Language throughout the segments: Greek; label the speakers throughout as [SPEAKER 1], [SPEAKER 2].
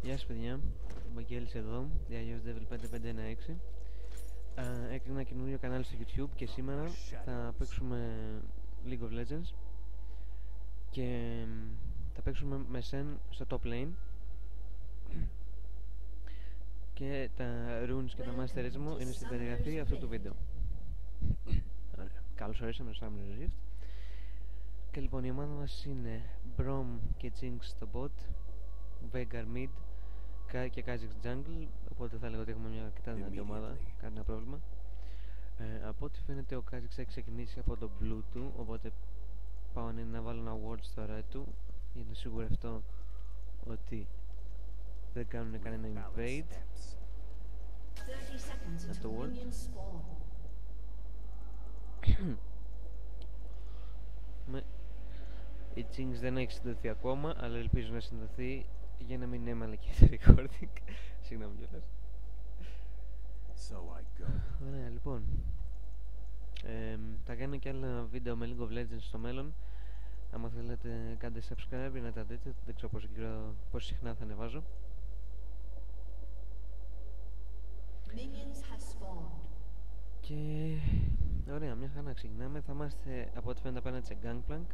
[SPEAKER 1] Γεια σας παιδιά, ο Βαγγέλης εδώ, διαγιώς Devil5516. Έκρινα ένα καινούριο κανάλι στο YouTube και σήμερα θα παίξουμε League of Legends και θα παίξουμε με Sen στο top lane και τα runes και τα masteries μου είναι στην περιγραφή αυτού του βίντεο. Ωραία. Καλώς ορίσαμε στο Summoner's Rift. Και λοιπόν η ομάδα μας είναι Braum και Jinx στο bot, Veigar mid και Kha'Zix jungle, οπότε θα λέγω ότι έχουμε μια αρκετά δυνατή ομάδα, κανένα πρόβλημα. Από ό,τι φαίνεται ο Kha'Zix έχει ξεκινήσει από το blue του, οπότε πάω να βάλω ένα ward στο red του για να σιγουρευτώ ότι δεν κάνουν κανένα invade από το ward. Η Jinx δεν έχει συνδεθεί ακόμα, αλλά ελπίζω να συνδεθεί για να μην έμαλε και το recording. Συγγνώμη κιόλας. Ωραία, λοιπόν. Θα κάνω και άλλα βίντεο με League of Legends στο μέλλον. Αν θέλετε κάντε subscribe για να τα δείτε. Δεν ξέρω πόσο συχνά θα ανεβάζω. Και ωραία, μια χαρά ξεκινάμε. Θα είμαστε από ό,τι φαίνεται απέναντι σε Gangplank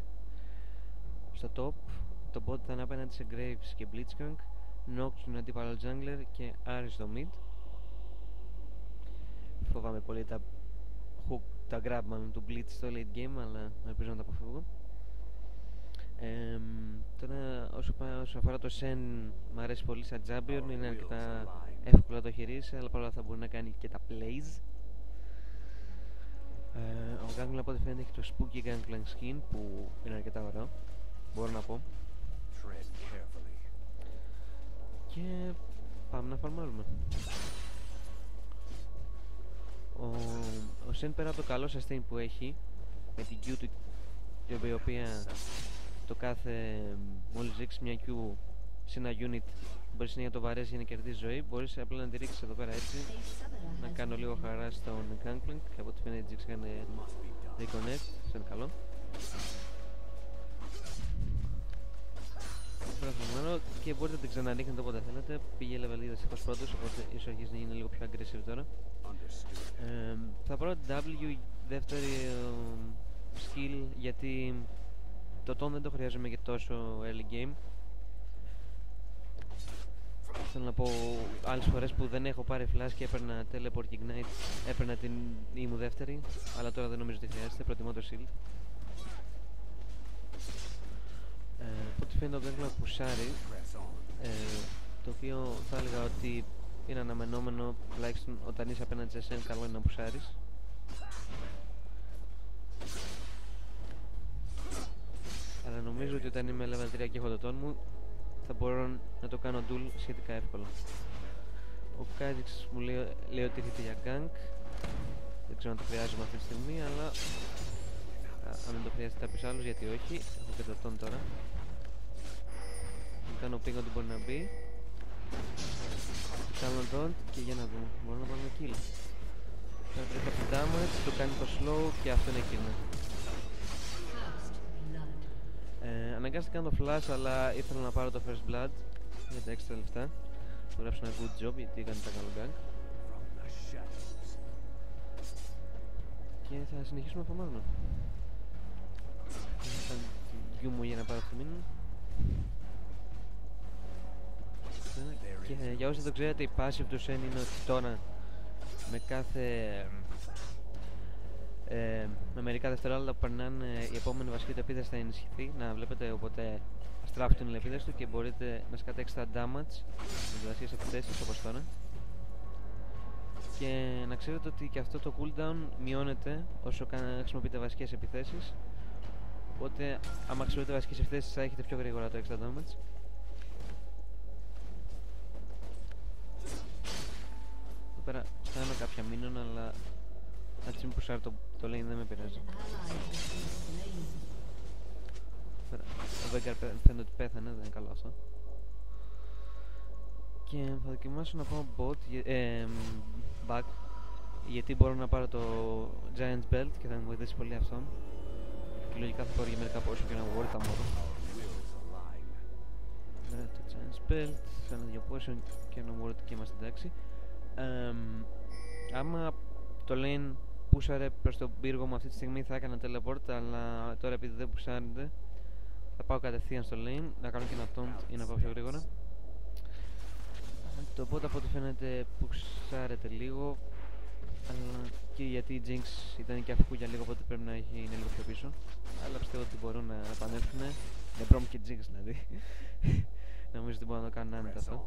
[SPEAKER 1] στο top. Το bot θα είναι απέναντι σε Graves και Blitzcrank, Nox είναι αντίπαλο jungler και Ares στο mid. Φοβάμαι πολύ τα hook, τα grab μάλλον του Blitz στο late game, αλλά ελπίζω να τα αποφεύγω. Τώρα όσο αφορά το Sen, μου αρέσει πολύ σαν champion, είναι αρκετά εύκολο να το χειρίσει, αλλά παρόλα θα μπορεί να κάνει και τα plays. Ο Gangplank από ό,τι φαίνεται έχει το spooky Gangplank skin που είναι αρκετά ωραίο, μπορώ να πω. Και πάμε να φαρμάρουμε. Ο Sen πέρα από το καλό sustain που έχει με την Q του, η οποία το κάθε μόλις ρίξει μια Q σε ένα unit μπορείς να το βαρέσει για να κερδίσει ζωή, μπορείς απλά να τη ρίξεις εδώ πέρα έτσι, να κάνω λίγο χαρά στον Gangplank και από ό,τι φαίνεται Jinx έκανε reconnect, αυτό είναι καλό. Και μπορείτε να την ξαναρίχνετε όποτε θέλετε. Πήγε level 2 δυστυχώς πρώτος, οπότε ίσως αρχίσει να είναι λίγο πιο aggressive τώρα. Θα πάρω W δεύτερη skill γιατί το ton δεν το χρειάζομαι για τόσο early game. Θέλω να πω, άλλες φορές που δεν έχω πάρει flash και έπαιρνα teleport και ignite, έπαιρνα την η μου δεύτερη, αλλά τώρα δεν νομίζω ότι χρειάζεται, προτιμώ το shield. Από ό,τι φαίνεται ο Gangplank πουσάρει, το οποίο θα έλεγα ότι είναι αναμενόμενο, τουλάχιστον όταν είσαι απέναντι σε Sen καλό είναι να πουσάρεις. Αλλά νομίζω ότι όταν είμαι level 3 και έχω το ton μου θα μπορώ να το κάνω duel σχετικά εύκολα. Ο Kha'Zix μου λέει ότι ήρθε για gank, δεν ξέρω αν το χρειάζομαι αυτή τη στιγμή, αλλά αν δεν το χρειάζεται κάποιος άλλος, γιατί όχι, έχω και το ton τώρα. Κάνω ping ότι μπορεί να μπει. Κάνω don't και για να δούμε, μπορώ να πάρουμε kill. Θα τρέχω το damage, το κάνει το slow και αυτό είναι kill. Αναγκάστηκα να κάνω το flash, αλλά ήθελα να πάρω το first blood για τα extra λεφτά. Θα γράψω ένα good job γιατί έκανε τα καλό gank. Και θα συνεχίσουμε να φαμάρουμε. Θα γιου μου για να πάρω το μήνυμα. Και για όσοι δεν ξέρετε, η passive του Sen είναι ότι τώρα με μερικά δευτερόλεπτα που περνάνε η επόμενη βασική του επίθεση θα ενισχυθεί, να βλέπετε, οπότε στράφει την επίθεση του και μπορείτε να σκάτε extra damage με βασικές επιθέσεις όπως τώρα. Και να ξέρετε ότι και αυτό το cooldown μειώνεται όσο χρησιμοποιείτε βασικές επιθέσεις, οπότε άμα χρησιμοποιείτε βασικές επιθέσεις θα έχετε πιο γρήγορα το extra damage. Εδώ πέρα θα είμαι κάποια μήνων, αλλά αν τη που σάρω το lane δεν με πειράζει. Ο Veigar φαίνεται ότι πέθανε, δεν είναι καλό αυτό. Και θα δοκιμάσω να πάω back, γιατί μπορώ να πάρω το Giant's Belt και θα με βοηθήσει πολύ αυτό. Και λογικά θα πάρω για μερικά πόσο και ένα ward θα μωρώ. Το Giant's Belt. φαίνεται για potion και νομίζω ότι και είμαστε εντάξει. Άμα το lane πούσαρε προς τον πύργο μου αυτή τη στιγμή θα έκανα teleport, αλλά τώρα επειδή δεν πουσάρεται θα πάω κατευθείαν στο lane να κάνω και ένα taunt ή να πάω πιο γρήγορα. Το bot από ό,τι φαίνεται πουσάρεται λίγο, αλλά και γιατί η Jinx ήταν και αφού για λίγο, οπότε πρέπει να είναι λίγο πιο πίσω. Αλλά πιστεύω ότι μπορούν να επανέλθουν με Braum και Jinx δηλαδή. Νομίζω ότι μπορούν να το κάνουν άνετα αυτό.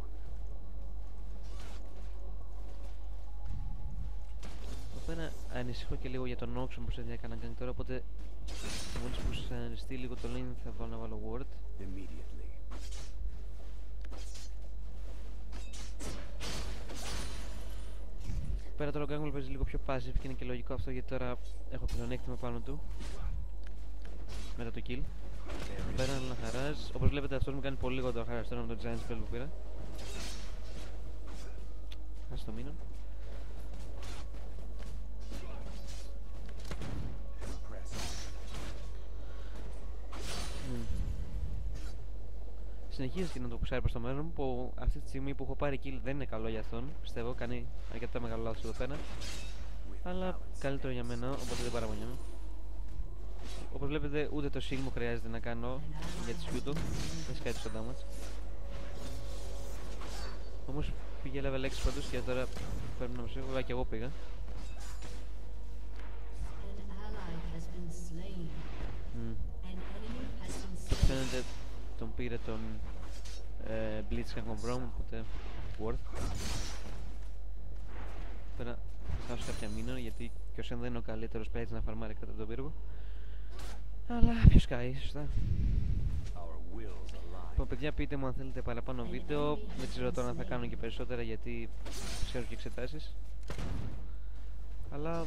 [SPEAKER 1] Εδώ πέρα ανησυχώ και λίγο για τον Noxon που σε έκανα gank τώρα, οπότε μόλις που σανιστεί λίγο το lane θα βάλω να βάλω ward. Πέρα τώρα ο Ganguel παίζει λίγο πιο passive και είναι και λογικό αυτό, γιατί τώρα έχω πλεονέκτημα πάνω του μετά το kill. Εδώ πέρα είναι ένα χαράζ. Όπως βλέπετε αυτός μου κάνει πολύ λιγότερο χαράζ τώρα με το giant spell που πήρα. Χάσει το minion. Συνεχίζει και να το πουσάρει προς το μέλλον μου, που αυτή τη στιγμή που έχω πάρει kill δεν είναι καλό για αυτόν. Πιστεύω κάνει αρκετά μεγάλο λάθος εδώ πέρα, αλλά καλύτερο για μένα, οπότε δεν παραπονιέμαι. Όπως βλέπετε ούτε το shield μου χρειάζεται να κάνω για τη Q του, δεν σκάει το damage. Όμως πήγε level 6 πάντως και τώρα πρέπει να ψηφίσω, βέβαια και εγώ πήγα. Φαίνεται τον πήρε τον Blitz και τον Braum, οπότε worth. Πέρα θα χάσω κάποια minion, γιατί και ο Sen δεν είναι ο καλύτερος παίκτης να φαρμάρει κατά τον πύργο. Αλλά ποιος καεί, σωστά. Λοιπόν παιδιά, πείτε μου αν θέλετε παραπάνω βίντεο. Δεν ξέρω τώρα αν θα κάνω και περισσότερα, γιατί ξέρω και εξετάσεις. Αλλά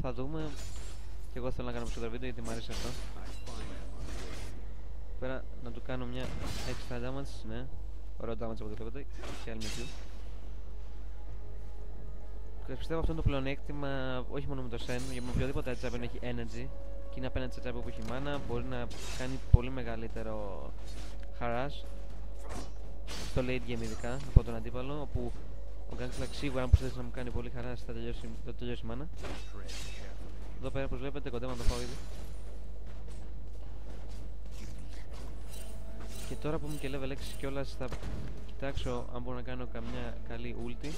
[SPEAKER 1] θα δούμε. Και εγώ θέλω να κάνω περισσότερα βίντεο γιατί μου αρέσει αυτό. Πέρα να του κάνω μια extra damage, ναι. Ωραίο damage από το βλέπετε. Και άλλη με Q. Και πιστεύω αυτό είναι το πλεονέκτημα, όχι μόνο με το Sen, για με οποιοδήποτε HB έχει energy και είναι απέναντι σε HB που έχει mana, μπορεί να κάνει πολύ μεγαλύτερο harass στο late game ειδικά από τον αντίπαλο, όπου ο Gangplank σίγουρα αν προσθέσει να μου κάνει πολύ harass θα τελειώσει η mana. Εδώ πέρα όπως βλέπετε κοντεύω να το πάω ήδη. Και τώρα που είμαι και level 6 κιόλας θα κοιτάξω αν μπορώ να κάνω καμιά καλή ulti.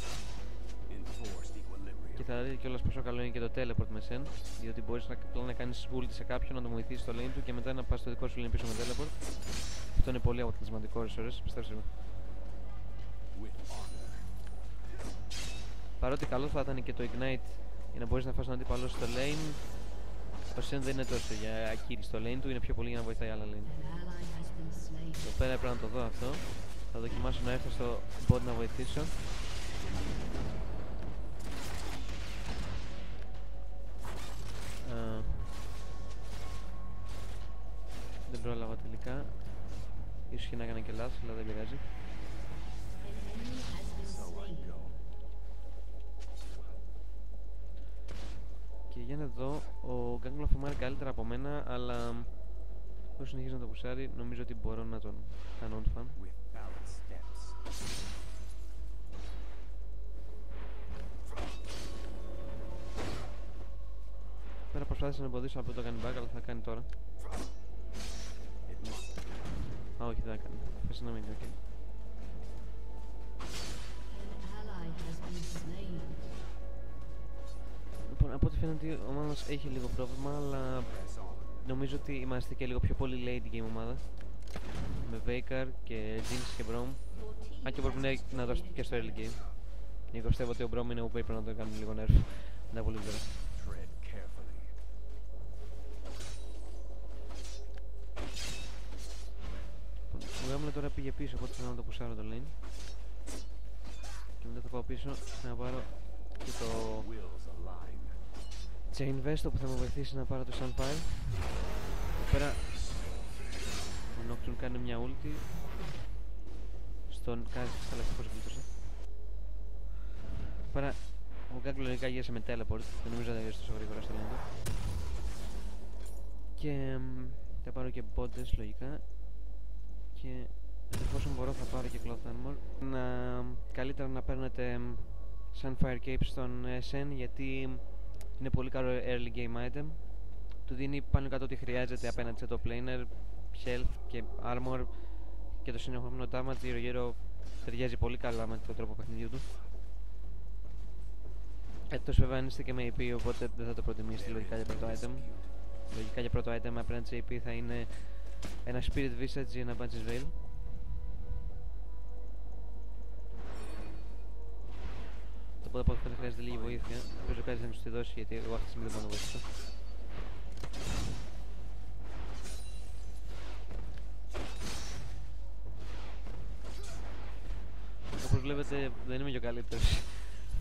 [SPEAKER 1] Και θα δείτε κιόλας πόσο καλό είναι και το teleport με Sen, διότι μπορείς να κάνεις ulti σε κάποιον, να το βοηθήσεις στο lane του και μετά να πας στο δικό σου lane πίσω με teleport. Αυτό είναι πολύ αποτελεσματικό ώρες ώρες, πιστέψτε με. Παρότι καλό θα ήταν και το ignite για να μπορείς να φας τον αντίπαλο στο lane, το Sen δεν είναι τόσο για kill στο lane του, είναι πιο πολύ για να βοηθάει άλλα lane. Εδώ πέρα πρέπει να το δω αυτό. Θα δοκιμάσω να έρθω στο bot να βοηθήσω. Δεν πρόλαβα τελικά. Ίσως και να έκανα και λάθος, αλλά δεν πειράζει. Και για να δω, ο Ganguel φομάρει καλύτερα από μένα, αλλά όσο συνεχίζει να το πουσάρει, νομίζω ότι μπορώ να τον κάνω on fan. Πέρα προσπάθησα να εμποδίσω από το κάνει back, αλλά θα κάνει τώρα. Α, όχι, δεν θα κάνει. Πες να μείνει, ok. Λοιπόν, από ό,τι φαίνεται η ομάδα μας έχει λίγο πρόβλημα, αλλά νομίζω ότι είμαστε και λίγο πιο πολύ late game ομάδα. Με Veigar και Jinx και Braum. Αν και μπορούμε να δώσω και στο early game. Γιατί πιστεύω ότι ο Braum είναι OP, πρέπει να το κάνουμε λίγο nerf. Δεν πολύ τώρα. Ο Gambler τώρα πήγε πίσω, οπότε θέλω να το πουσάρω το lane. Και μετά θα πάω πίσω να πάρω και το Chain Vest που θα μου βοηθήσει να πάρω το Sunfire. Εδώ πέρα ο Nocturne κάνει μια ulti. Στον κάνει σταλακτικός γλίτωσε. Πέρα ο Gangplank λογικά γύρισε με teleport. Δεν νομίζω να θα γύρισε τόσο γρήγορα στο lane. Και θα πάρω και bottes λογικά. Και Εφόσον μπορώ θα πάρω και Cloth Armor. Καλύτερα να παίρνετε Sunfire Cape στον Shen, γιατί είναι πολύ καλό early game item. Του δίνει πάνω κάτω ό,τι χρειάζεται απέναντι σε το planer, health και armor, και το συνεχόμενο damage γύρω γύρω ταιριάζει πολύ καλά με τον τρόπο παιχνιδιού του. Εκτός βέβαια αν είστε και με AP, οπότε δεν θα το προτιμήσετε λογικά για πρώτο item. Λογικά για πρώτο item απέναντι σε AP θα είναι ένα Spirit Visage ή ένα Banshee Veil. Οπότε από αυτό χρειάζεται λίγη βοήθεια. Παίζω κάτι θα μου τη δώσει, γιατί εγώ αυτή τη στιγμή δεν μπορώ να βοηθήσω. Όπως βλέπετε δεν είμαι και ο καλύτερος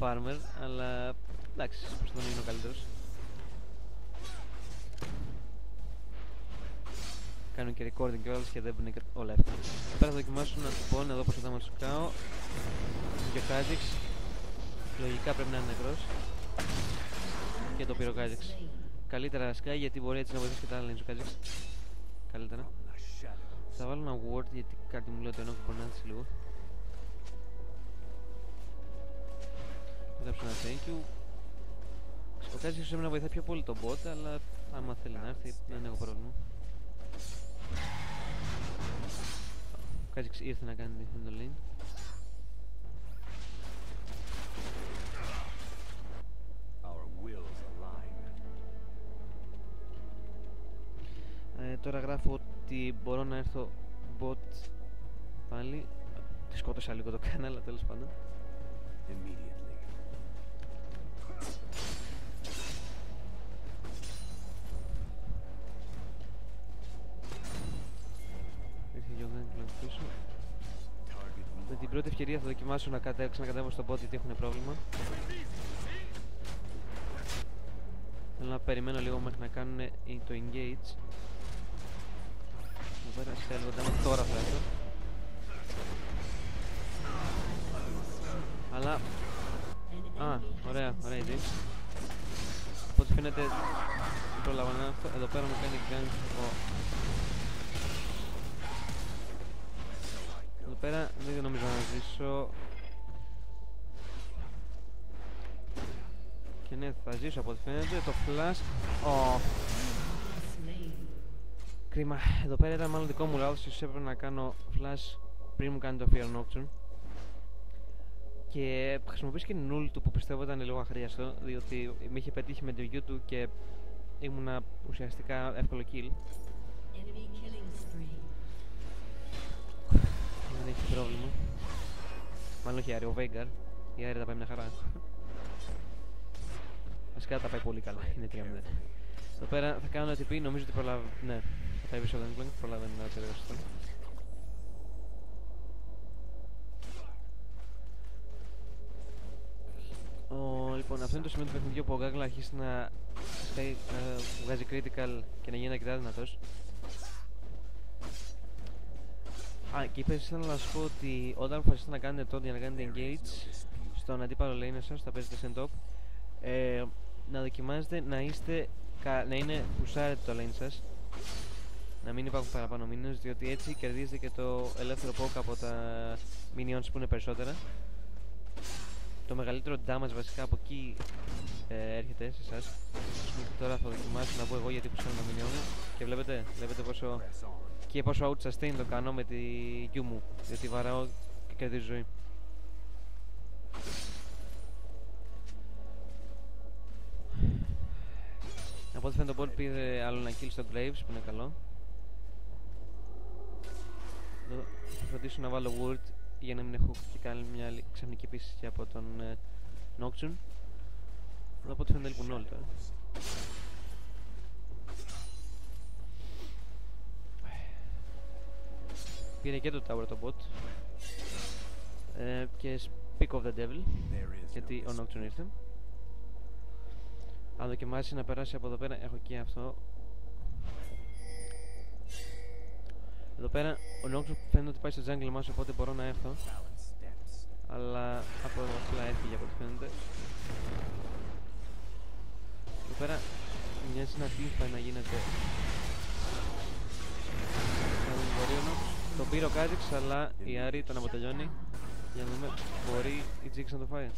[SPEAKER 1] farmer, αλλά εντάξει, προσπαθώ να γίνω ο καλύτερος. Κάνω και recording και όλες και δεν είναι όλα εύκολα. Τώρα θα δοκιμάσω να του πω να δω πόσο θα μας κάω. Και ο Kha'Zix λογικά πρέπει να είναι νεκρός. Και το πήρε ο Kha'Zix. Καλύτερα σκάει, γιατί μπορεί έτσι να βοηθήσει και τα άλλα ο Kha'Zix. Καλύτερα. Θα βάλω ένα ward, γιατί κάτι μου λέει ότι ενώχει πονάτηση λίγο. Θα γράψω ένα thank you. Ο Kha'Zix ίσως να βοηθάει πιο πολύ τον bot, αλλά άμα θέλει να έρθει δεν έχω πρόβλημα. Ο Kha'Zix ήρθε να κάνει την εντολή. Τώρα γράφω ότι μπορώ να έρθω bot πάλι. Τη σκότωσα λίγο το κανάλι, αλλά τέλος πάντων. Ήρθε και ο Gangplank πίσω. Με την πρώτη ευκαιρία θα δοκιμάσω να ξανακατέβω στον bot, γιατί έχουν πρόβλημα. Θέλω να περιμένω λίγο μέχρι να κάνουν το engage. Εδώ πέρα σε τώρα θα έρθω. Αλλά... ωραία idea. Οπότε φαίνεται πρόλαβα να έρθω. Εδώ πέρα μου κάνει gank Εδώ πέρα δεν νομίζω να ζήσω. Και ναι, θα ζήσω από ό,τι φαίνεται. Το flash... Κρίμα. Εδώ πέρα ήταν μάλλον δικό μου λάθος. Ίσως έπρεπε να κάνω flash πριν μου κάνει το Fear Nocturne. Και χρησιμοποιήσει και null του, που πιστεύω ήταν λίγο αχρίαστο, διότι με είχε πετύχει με το U του και ήμουνα ουσιαστικά εύκολο kill. Δεν έχει πρόβλημα. Μάλλον όχι Άρη, ο Veigar. Η Άρη τα πάει μια χαρά. Βασικά τα πάει πολύ καλά, είναι 3-0. Εδώ πέρα θα κάνω TP, νομίζω ότι προλάβει. Ναι, θα πάει πίσω ο Gangplank, προλάβει να τελειώσει αυτό. Λοιπόν, αυτό είναι το σημείο του παιχνιδιού που ο Gangplank αρχίσει να βγάζει critical και να γίνει αρκετά δυνατός. Και ήθελα να σας πω ότι όταν αποφασίσετε να κάνετε τότε για να κάνετε engage στον αντίπαλο lane σας, θα παίζετε σε top, να δοκιμάζετε να είναι πουσάρετε το lane σας, να μην υπάρχουν παραπάνω minions, διότι έτσι κερδίζετε και το ελεύθερο poke από τα minions που είναι περισσότερα. Το μεγαλύτερο damage βασικά από εκεί έρχεται σε εσάς. Τώρα θα δοκιμάσω να πω εγώ, γιατί πουσάρω ένα minion και βλέπετε πόσο out sustain το κάνω με τη Q μου, διότι βαράω και κερδίζω ζωή. Από ό,τι φαίνεται το ball πήρε άλλο ένα kill στο Graves, που είναι καλό. Εδώ θα φροντίσω να βάλω ward για να μην έχω και κάνει μια ξαφνική πίστη από τον Nocturne. Εδώ από ό,τι φαίνεται λείπουν όλοι τώρα. Πήρε και το tower το bot. Και speak of the devil, γιατί ο Nocturne ήρθε. Αν δοκιμάσει να περάσει από εδώ πέρα, έχω και αυτό. Εδώ πέρα ο Nocturne φαίνεται ότι πάει στο jungle μας, οπότε μπορώ να έρθω. Αλλά από εδώ απλά έφυγε από ό,τι φαίνεται. Εδώ πέρα μοιάζει να teamfight να γίνεται. Τον πήρε ο Kha'Zix, αλλά η Άρη τον αποτελειώνει. Για να δούμε, μπορεί η Jinx να το φάει.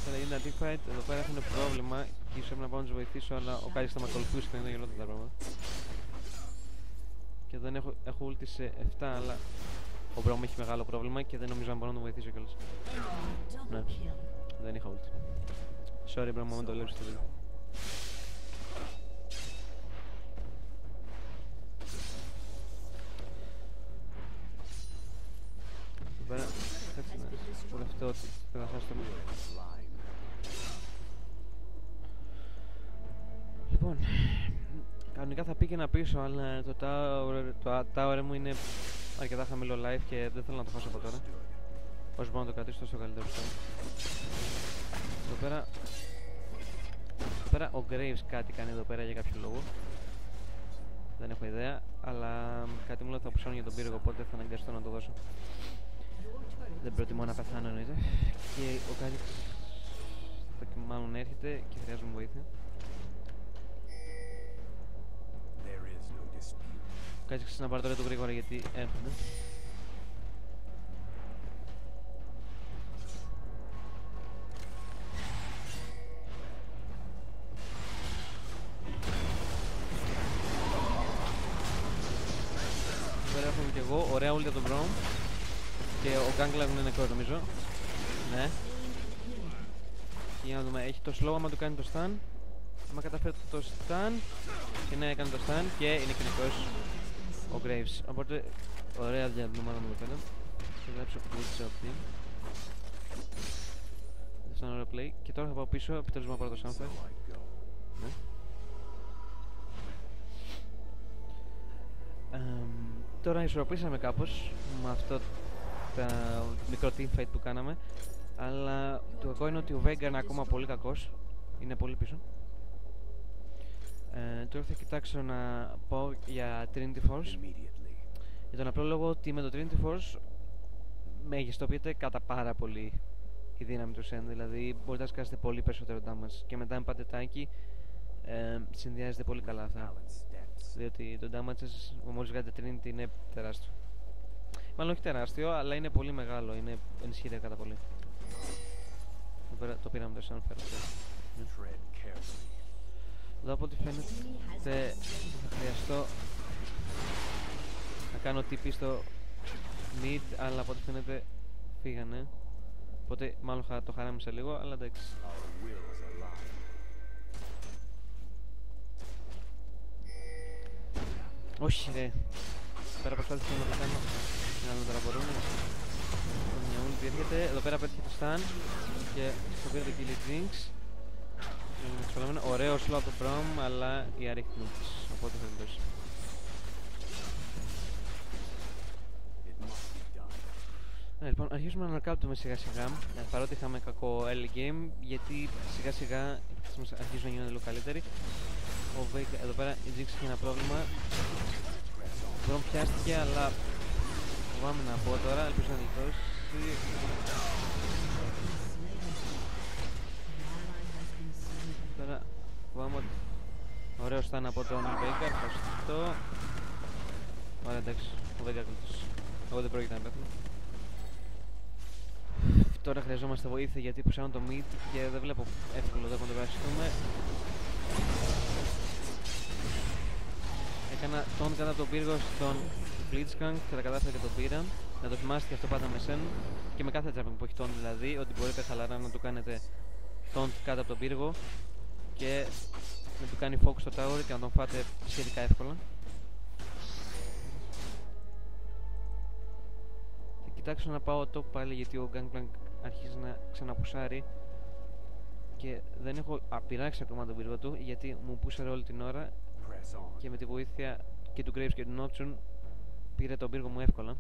[SPEAKER 1] Τώρα είναι teamfight, εδώ πέρα έχουν πρόβλημα και ίσως έπρεπε να πάω να τους βοηθήσω, αλλά ο Kha'Zix θα με ακολουθούσε και δεν είναι γελόταν τα πράγματα. Και δεν έχω ulti σε 7, αλλά ο Braum έχει μεγάλο πρόβλημα και δεν νομίζω να μπορώ να τον βοηθήσω κιόλας. Ναι, δεν είχα ulti. Sorry Braum, μην το βλέπεις στο βίντεο. Εδώ πέρα, κάτσε να σκορευτώ ότι δεν θα χάσω το μήνυμα. Λοιπόν, κανονικά θα πήγαινα πίσω, αλλά το tower μου είναι αρκετά χαμηλό life και δεν θέλω να το χάσω από τώρα. Όσο μπορώ να το κρατήσω τόσο καλύτερο πιστεύω. Εδώ πέρα ο Graves κάτι κάνει εδώ πέρα για κάποιο λόγο. Δεν έχω ιδέα, αλλά κάτι μου λέει ότι θα πουσώνω για τον πύργο, οπότε θα αναγκαστώ να το δώσω. Δεν προτιμώ να πεθάνω εννοείται. Και ο Kha'Zix μάλλον έρχεται και χρειάζομαι βοήθεια. Ο Kha'Zix να πάρει τώρα το γρήγορα γιατί έρχονται. Τώρα έχουμε και εγώ, ωραία ult για τον Braum. Και ο Gangplank είναι νεκρός νομίζω. Ναι. Για να δούμε, έχει το slow άμα του κάνει το stun. Άμα καταφέρει το stun. Και ναι, έκανε το stun και είναι και νεκρός ο Graves. Οπότε, ωραία για την ομάδα μου εδώ πέρα. Θα γράψω good job team. Αυτό είναι ωραίο play. Και τώρα θα πάω πίσω, επιτέλους να πάρω το Sunfire. Ναι. Τώρα ισορροπήσαμε κάπως με αυτό το μικρό teamfight που κάναμε. Αλλά το κακό είναι ότι ο Veigar είναι ακόμα πολύ κακός. Είναι πολύ πίσω. Τώρα θα κοιτάξω να πάω για Trinity Force. Για τον απλό λόγο ότι με το Trinity Force μεγιστοποιείται κατά πάρα πολύ η δύναμη του Shen. Δηλαδή μπορείτε να σκάσετε πολύ περισσότερο damage. Και μετά με πάτε τάκι συνδυάζεται πολύ καλά αυτά. Διότι το damage σας μόλις βγάζετε Trinity είναι τεράστιο. Μάλλον όχι τεράστιο, αλλά είναι πολύ μεγάλο. Είναι ενισχύεται κατά πολύ. Το πήραμε το Sunfire. Εδώ από ό,τι φαίνεται θα χρειαστώ να κάνω TP στο mid, αλλά από ό,τι φαίνεται φύγανε. Οπότε μάλλον το χαράμισα λίγο, αλλά εντάξει. Όχι ρε, πέρα προσπάθησα να το κάνω. Να δούμε τώρα μπορούμε. Μια ult έρχεται, εδώ πέρα πέτυχε το stun και στο πήρε το kill Jinx. Ωραίο slow από το Braum, αλλά η αρίχνη της, οπότε θα τελειώσει. Λοιπόν, αρχίσουμε να ανακάπτουμε σιγά σιγά, παρότι είχαμε κακό early game, γιατί σιγά σιγά αρχίζουν να γίνονται λίγο καλύτεροι. Ο Veigar, εδώ πέρα η Jinx έχει ένα πρόβλημα. Ο Braum πιάστηκε, αλλά φοβάμαι να πω τώρα, ελπίζω να γλιτώσει. Τώρα φοβάμαι ότι ωραίος ήταν από τον Veigar, ευχαριστώ. Ωραία εντάξει, ο Veigar γλιτώσει. Εγώ δεν πρόκειται να πέθω. Τώρα χρειαζόμαστε βοήθεια γιατί πουσάνε το mid και δεν βλέπω εύκολο εδώ να το περάσουμε. Έκανα τον κατά τον πύργο στον Blitzcrank και τα κατάφερα και τον πήρα. Να το θυμάστε αυτό πάντα με σεν και με κάθε jumping που έχει τον δηλαδή, ότι μπορείτε χαλαρά να του κάνετε τον κάτω από τον πύργο και να του κάνει focus στο tower και να τον φάτε σχετικά εύκολα. Θα κοιτάξω να πάω top πάλι γιατί ο Gangplank αρχίζει να ξαναπουσάρει και δεν έχω πειράξει ακόμα τον πύργο του γιατί μου πούσαρε όλη την ώρα και με τη βοήθεια και του Graves και του Nocturne πήρε τον πύργο μου εύκολα.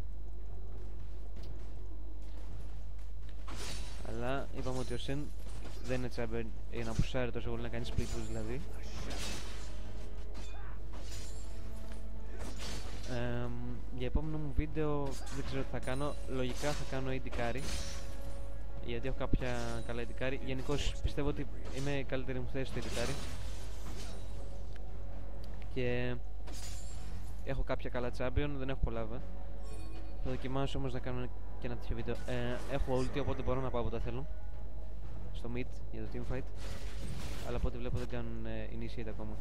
[SPEAKER 1] Αλλά είπαμε ότι ο Shen δεν είναι τσάμπερ για να πουσάρει τόσο πολύ, να κάνει split push δηλαδή. Για επόμενο μου βίντεο δεν ξέρω τι θα κάνω. Λογικά θα κάνω AD carry γιατί έχω κάποια καλά AD carry. Γενικώς πιστεύω ότι είμαι καλύτερη μου θέση στο AD carry. Και έχω κάποια καλά champion, δεν έχω πολλά βέβαια. Θα δοκιμάσω όμως να κάνω και ένα τέτοιο βίντεο. Έχω ulti, οπότε μπορώ να πάω όποτε θέλω στο mid για το teamfight. Αλλά από ό,τι βλέπω δεν κάνουν initiate ακόμα.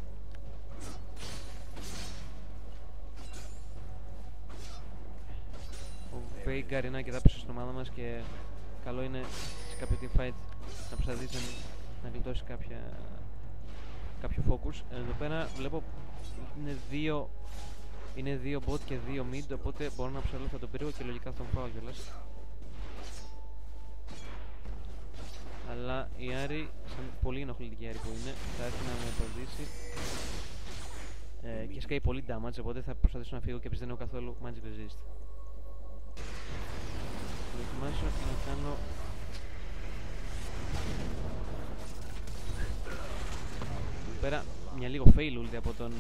[SPEAKER 1] Ο Veigar είναι αρκετά πίσω στην ομάδα μας και καλό είναι σε κάποιο teamfight να προσπαθήσει να γλιτώσει κάποιο focus. Εδώ πέρα βλέπω είναι δύο bot και δύο mid, οπότε μπορώ να ψαλώ, θα τον πήρω και λογικά θα τον πάω κιόλας. Αλλά η Άρη, σαν πολύ ενοχλητική Άρη που είναι, θα έρθει να με εμποδίσει και σκάει πολύ damage, οπότε θα προσπαθήσω να φύγω και επίσης δεν έχω καθόλου magic resist. Θα δοκιμάσω να κάνω εδώ πέρα μια λίγο fail ulti από τον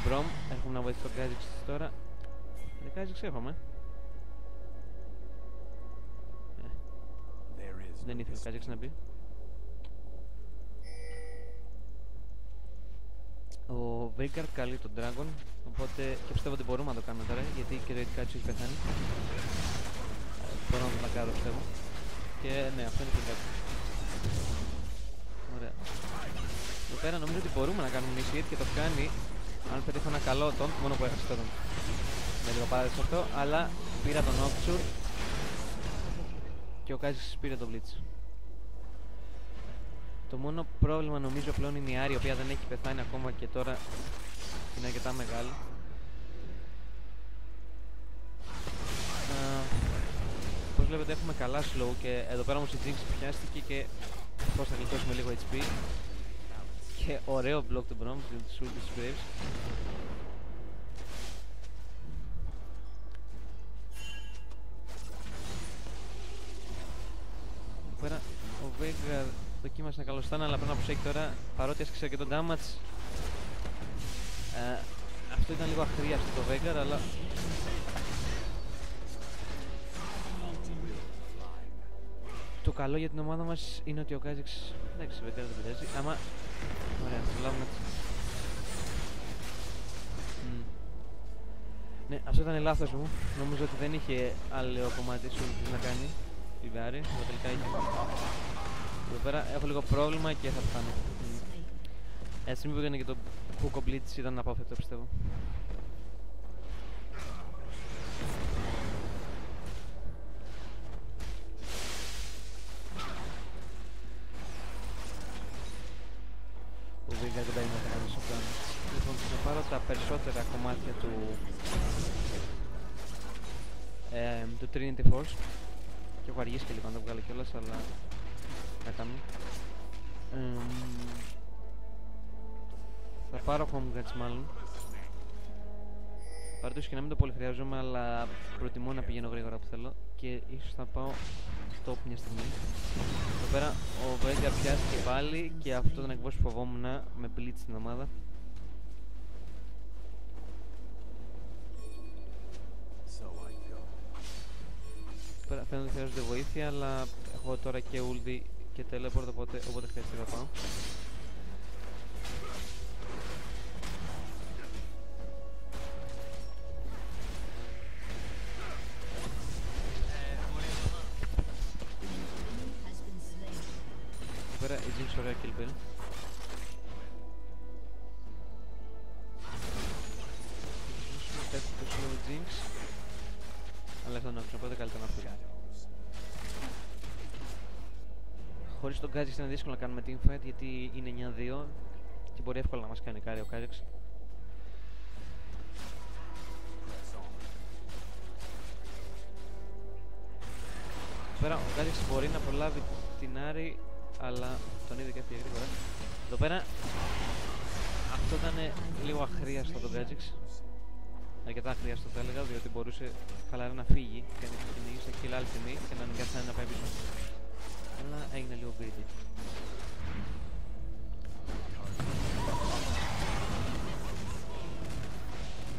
[SPEAKER 1] Braum. Έχουμε να βοηθήσω τον Kha'Zix τώρα. Kha'Zix έχαμε. Δεν ήθελε ο Kha'Zix να μπει. Ο Veigar καλεί τον Dragon, οπότε και πιστεύω ότι μπορούμε να το κάνουμε τώρα, γιατί και το Kha'Zix έχει πεθάνει. Μπορώ να το πλακάρω πιστεύω. Και ναι, αυτό είναι το κάτι. Ωραία. Εδώ πέρα νομίζω ότι μπορούμε να κάνουμε initiate και το κάνει αν πετύχω ένα καλό τον, μόνο που έχασε τον. Με λίγο παράδειγμα αυτό, αλλά πήρα τον Nocturne και ο Kha'Zix πήρε τον Blitz. Το μόνο πρόβλημα νομίζω πλέον είναι η Άρη, η οποία δεν έχει πεθάνει ακόμα και τώρα είναι αρκετά μεγάλη. Όπως βλέπετε έχουμε καλά slow και εδώ πέρα όμως η Jinx πιάστηκε και πώς θα γλιτώσουμε λίγο HP. Και ωραίο block του Braum, του Ult της Graves. Εδώ πέρα ο Veigar δοκίμασε να καλωστάνε, αλλά πρέπει να προσέχει τώρα, παρότι έσκησε και τον damage. Αυτό ήταν λίγο αχρίαστο το Veigar, αλλά το καλό για την ομάδα μας είναι ότι ο Kha'Zix, εντάξει, Veigar δεν πειράζει, άμα ωραία, θα το λάβουμε έτσι. Ναι, αυτό ήταν λάθος μου. Νομίζω ότι δεν είχε άλλο κομμάτι σου να κάνει η Άρη, αλλά τελικά είχε. Εδώ πέρα έχω λίγο πρόβλημα και θα πεθάνω. Έτσι μην πήγαινε και το Hook Blitz ήταν απόφευκτο πιστεύω. Ο Veigar δεν παίρνει να κάνει στο πλάνο. Λοιπόν, θα πάρω τα περισσότερα κομμάτια του Trinity Force και έχω αργήσει και λίγο να το βγάλω κιόλας, αλλά να κάνω. Θα πάρω Home Guards μάλλον. Παρότι και να μην το πολύ χρειάζομαι, αλλά προτιμώ να πηγαίνω γρήγορα που θέλω και ίσως θα πάω stop μια στιγμή. Εδώ πέρα ο Veigar πιάστηκε πάλι και αυτό ήταν ακριβώς που φοβόμουν με blitz στην ομάδα. Εδώ πέρα φαίνεται ότι χρειάζονται βοήθεια, αλλά έχω τώρα και ulti και teleport, οπότε χρειάζεται να πάω. Εδώ πέρα η Jinx ωραία kill πήρε. Θα ζήσουμε το slow Jinx, αλλά θα νόξω, οπότε καλύτερα να φύγω. Χωρίς τον Kha'Zix είναι δύσκολο να κάνουμε teamfight, γιατί είναι 9-2 και μπορεί εύκολα να μας κάνει carry ο Kha'Zix. Πέρα ο Kha'Zix μπορεί να προλάβει την Άρη, αλλά τον είδε και έφυγε γρήγορα. Εδώ πέρα αυτό ήταν λίγο αχρίαστο τον Kha'Zix. Αρκετά αχρίαστο θα έλεγα, διότι μπορούσε χαλαρά να φύγει και να κυνηγήσει σε kill άλλη στιγμή και να αναγκάσει να πάει πίσω. Αλλά έγινε λίγο greedy.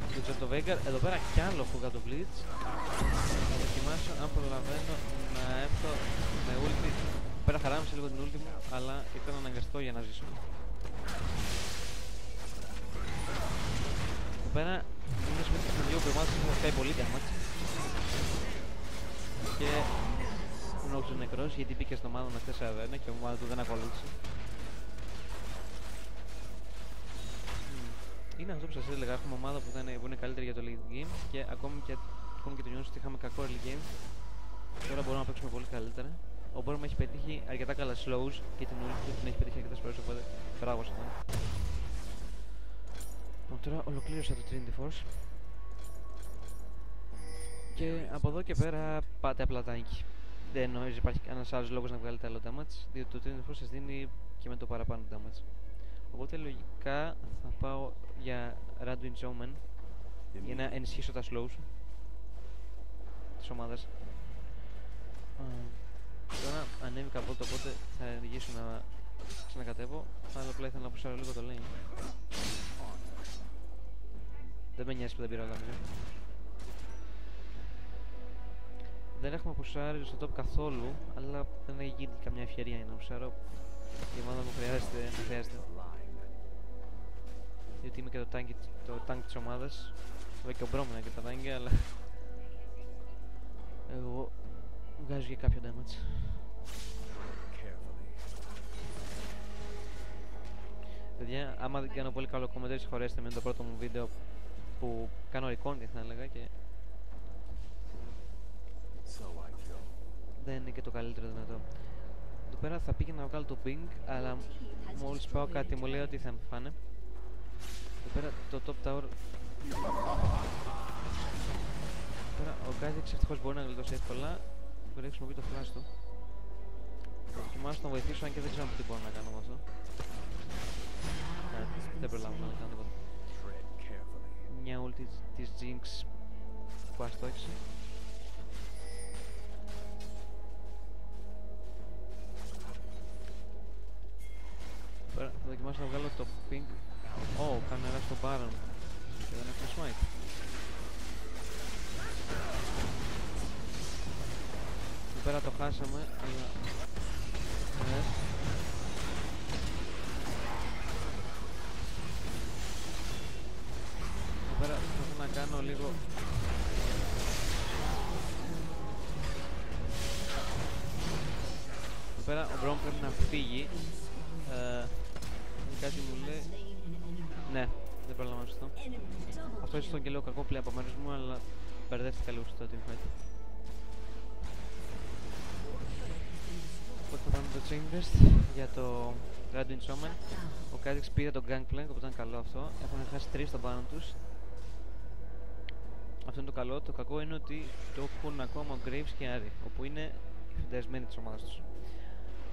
[SPEAKER 1] Blitz το Veigar, εδώ πέρα κι άλλο φούγα το Blitz. Θα δοκιμάσω αν προλαβαίνω να έρθω με ulti. Πέρα χαράμισε λίγο την ulti μου, αλλά ήταν αναγκαστό για να ζήσω. πέρα είναι σημαίνει ότι δύο προμάδες έχουν φάει πολύ damage. Και ο Nox είναι νεκρός γιατί μπήκε στην ομάδα με 4-1 και η ομάδα του δεν ακολούθησε. Είναι αυτό που σας έλεγα, έχουμε ομάδα που είναι καλύτερη για το late game και ακόμη και το νιώσω ότι είχαμε κακό early game. Τώρα μπορούμε να παίξουμε πολύ καλύτερα. Ο Μπόρμα έχει πετύχει αρκετά καλά slows και την ούλη του την έχει πετύχει αρκετές φορές, οπότε μπράβο σε αυτόν. Λοιπόν, τώρα ολοκλήρωσα το Trinity Force. Και από εδώ και πέρα πάτε απλά τάγκη. Δεν νομίζω υπάρχει κανένας άλλος λόγος να βγάλετε άλλο damage, διότι το Trinity Force σας δίνει και με το παραπάνω damage. Οπότε λογικά θα πάω για Radwin Showman για να ενισχύσω τα slows της ομάδας. Τώρα ανέβηκα από το, οπότε θα αργήσω να ξανακατέβω, αλλά απλά ήθελα να πουσάρω λίγο το lane. Δεν με νοιάζει που δεν πήρα όλα μία. Δεν έχουμε πουσάρει στο top καθόλου, αλλά δεν έχει γίνει καμιά ευκαιρία για να πουσάρω. Η ομάδα μου χρειάζεται. Γιατί είμαι και το tank της ομάδας. Βέβαια και ο Μπρόμ είναι και τα tank, αλλά εγώ βγάζω για κάποιο damage. Παιδιά, άμα δεν κάνω πολύ καλό commentary, συγχωρέστε με, είναι το πρώτο μου βίντεο που κάνω recording θα έλεγα και δεν είναι και το καλύτερο δυνατό. Εδώ πέρα θα πήγαινα να βγάλω το ping, αλλά μόλις πάω κάτι μου λέει ότι θα με φάνε. Εδώ πέρα το top tower. Τώρα ο Kha'Zix ευτυχώς μπορεί να γλιτώσει εύκολα. Μπορεί να χρησιμοποιεί το flash του. Δοκιμάσω να τον βοηθήσω, αν και δεν ξέρω τι μπορώ να κάνω με αυτό. Δεν προλάβω να κάνω τίποτα. Μια ulti της Jinx που αστόχησε. Τώρα θα δοκιμάσω να βγάλω το ping. Κάνω ένα στο Baron και δεν έχω smite. Εδώ πέρα το χάσαμε, αλλά ναι. Εδώ πέρα προσπαθώ να κάνω λίγο. Εδώ πέρα ο Μπρόμ πρέπει να φύγει. Κάτι μου λέει. Ναι, δεν προλαβαίνω αυτό. Αυτό ίσως ήταν και λίγο κακό πλέον από μέρους μου, αλλά μπερδεύτηκα λίγο στο teamfight. Οπότε θα πάμε το Chainburst για το Radwin Showman. Ο Kha'Zix πήρε το Gangplank, οπότε ήταν καλό αυτό. Έχουν χάσει 3 στον πάνω τους. Αυτό είναι το καλό. Το κακό είναι ότι το έχουν ακόμα ο Graves και Ari, όπου είναι οι φυνταρισμένοι της ομάδας τους.